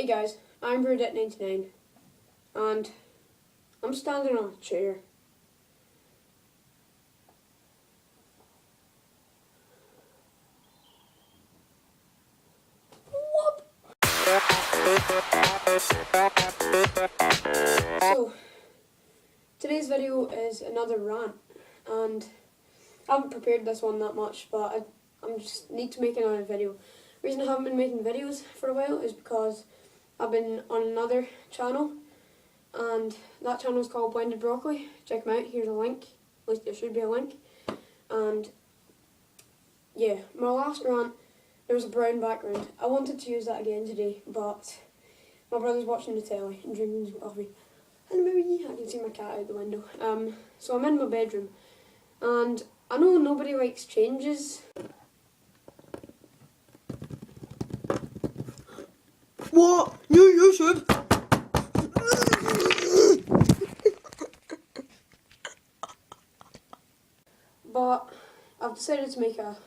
Hey guys, I'm Rant99 and I'm standing on a chair. Whoop. So, today's video is another rant, and I haven't prepared this one that much, but I just need to make another video. The reason I haven't been making videos for a while is because I've been on another channel, and that channel is called Blended Broccoli. Check them out, here's a link, at least there should be a link. And yeah, my last rant, there was a brown background. I wanted to use that again today, but my brother's watching the telly and drinking some coffee. And maybe I can see my cat out the window. So I'm in my bedroom, and I know nobody likes changes. What? You should. But I've decided to make a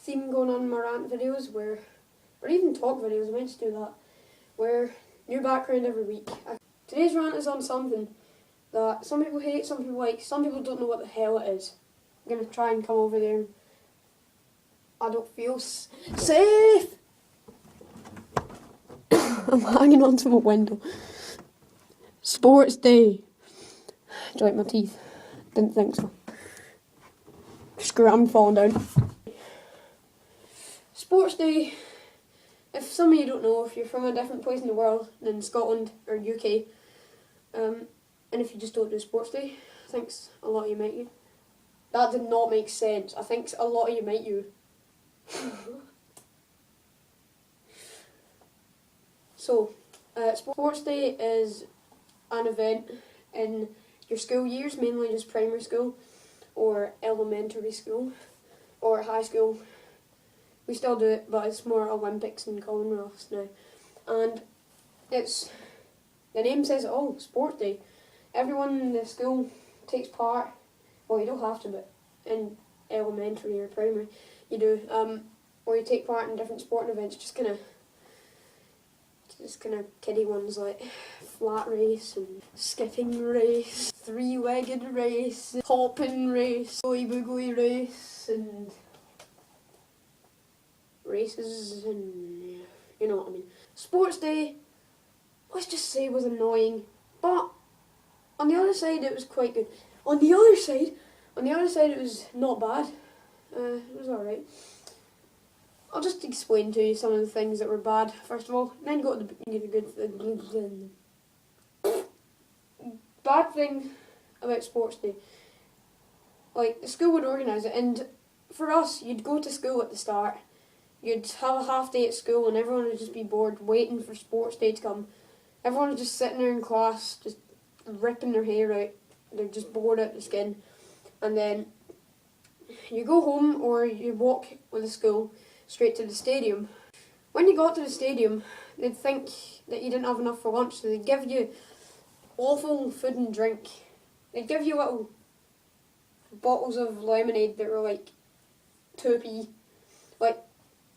theme going on in my rant videos, or even talk videos, I might just do that, where new background every week. Today's rant is on something that some people hate, some people like, some people don't know what the hell it is. I'm going to try and come over there. I don't feel safe! I'm hanging onto my window. Sports day. Do you like my teeth? Didn't think so. Screw it, I'm falling down. Sports day. If some of you don't know, if you're from a different place in the world than Scotland or UK, and if you just don't do sports day, I think a lot of you might you. That did not make sense. I think a lot of you might you. So, sports day is an event in your school years, mainly just primary school or elementary school or high school. We still do it, but it's more Olympics and Commonwealths now. And it's, the name says it all, sports day. Everyone in the school takes part. Well, you don't have to, but in elementary or primary you do. Or you take part in different sporting events, just kind of kiddie ones like flat race and skipping race, three-legged race, hopping race, oogie boogly race, and races, and yeah, you know what I mean. Sports day, let's just say, was annoying, but on the other side it was quite good. On the other side it was not bad. It was alright. I'll just explain to you some of the things that were bad first of all, and then go to the good. Bad thing about sports day. Like, the school would organise it, and for us, you'd go to school at the start, you'd have a half day at school, and everyone would just be bored waiting for sports day to come. Everyone was just sitting there in class, just ripping their hair out. They're just bored out the skin. And then you go home, or you walk with the school straight to the stadium. When you got to the stadium, they'd think that you didn't have enough for lunch, so they'd give you awful food and drink. They'd give you little bottles of lemonade that were like 2p. Like,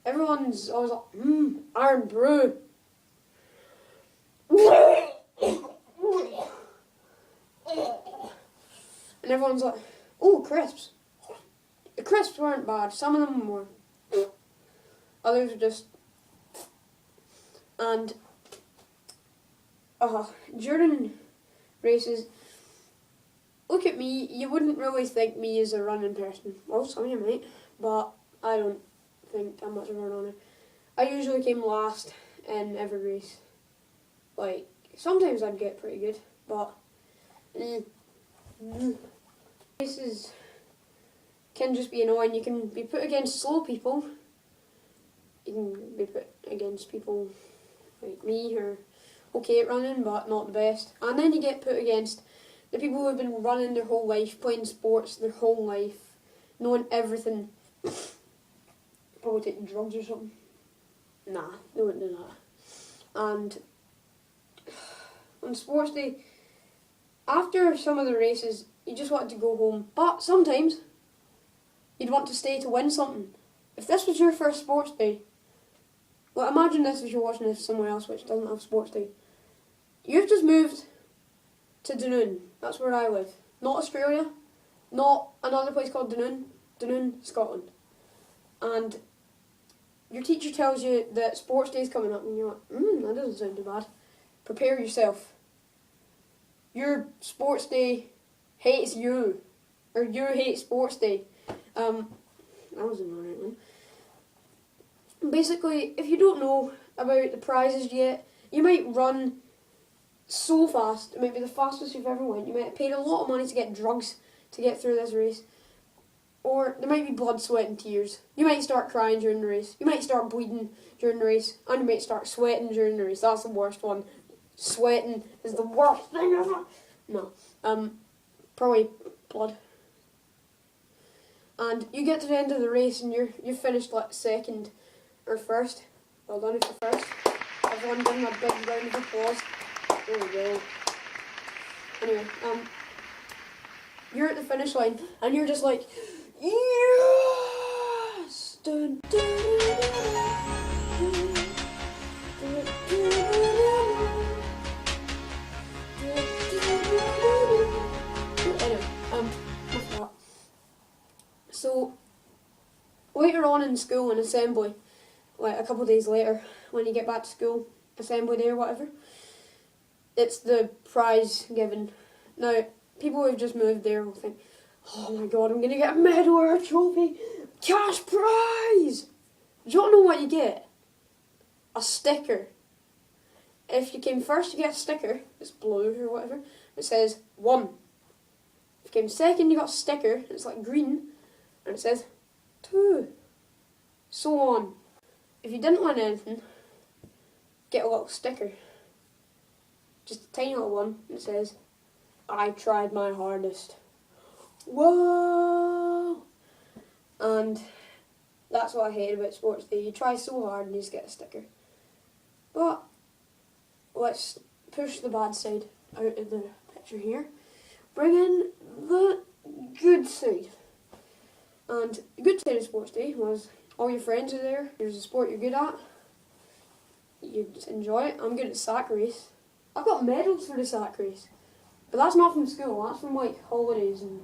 everyone's always like, iron brew. And everyone's like, oh, crisps. The crisps weren't bad, some of them were. Others were just... And during races, look at me, you wouldn't really think me as a running person. Well, some of you might, but I don't think I'm much of a runner. I usually came last in every race. Like, sometimes I'd get pretty good, but races can just be annoying. You can be put against slow people. You can be put against people like me who are okay at running but not the best. And then you get put against the people who have been running their whole life, playing sports their whole life, knowing everything. Probably taking drugs or something. Nah, they wouldn't do that. And on sports day, after some of the races, you just wanted to go home. But sometimes you'd want to stay to win something. If this was your first sports day, Well, imagine this if you're watching this somewhere else which doesn't have sports day. You've just moved to Dunoon. That's where I live. Not Australia. Not another place called Dunoon. Dunoon, Scotland. And your teacher tells you that sports day is coming up and you're like, that doesn't sound too bad. Prepare yourself. Your sports day hates you. Or you hate sports day. That wasn't the right one. Basically, if you don't know about the prizes yet, you might run so fast. It might be the fastest you've ever went. You might have paid a lot of money to get drugs to get through this race. Or there might be blood, sweat and tears. You might start crying during the race. You might start bleeding during the race. And you might start sweating during the race. That's the worst one. Sweating is the worst thing ever. No. Probably blood. And you get to the end of the race and you've finished like second or first. Well done if you're first. Everyone give them a big round of applause. There we go. Anyway, you're at the finish line and you're just like, yes! Dun, dun, dun, dun, dun, Anyway, with that. So, later on in school, in assembly, like a couple of days later, when you get back to school, assembly day or whatever, it's the prize given. Now, people who've just moved there will think, oh my god, I'm going to get a medal or a trophy, cash prize! Do you want to know what you get? A sticker. If you came first, you get a sticker, it's blue or whatever, it says 1. If you came second, you got a sticker, it's like green, and it says 2. So on. If you didn't win anything, get a little sticker. Just a tiny little one, and it says, I tried my hardest. Whoa! And that's what I hate about sports day. You try so hard and you just get a sticker. But let's push the bad side out of the picture here. Bring in the good side. And the good side of sports day was all your friends are there. There's a sport you're good at. You just enjoy it. I'm good at sack race. I've got medals for the sack race. But that's not from school, that's from like holidays. And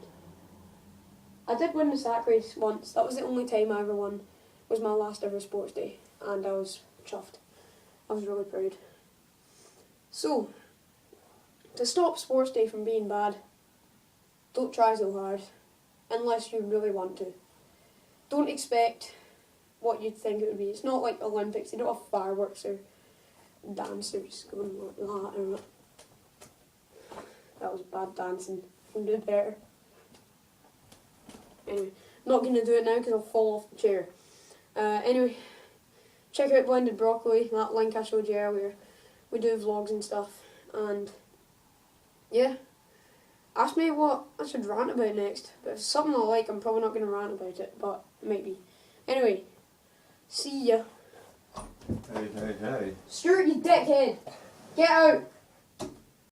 I did win the sack race once. That was the only time I ever won. It was my last ever sports day. And I was chuffed. I was really proud. So, to stop sports day from being bad, don't try so hard. Unless you really want to. Don't expect what you'd think it would be. It's not like Olympics. They don't have fireworks or dancers going like that. Or that was bad dancing. I can do it better. Anyway, not going to do it now because I'll fall off the chair. Anyway, check out Blended Broccoli, that link I showed you earlier. We do vlogs and stuff. And yeah, ask me what I should rant about next. But if it's something I like, I'm probably not going to rant about it. But maybe. Anyway, see ya. Hey, hey, hey. Stuart, you dickhead! Get out!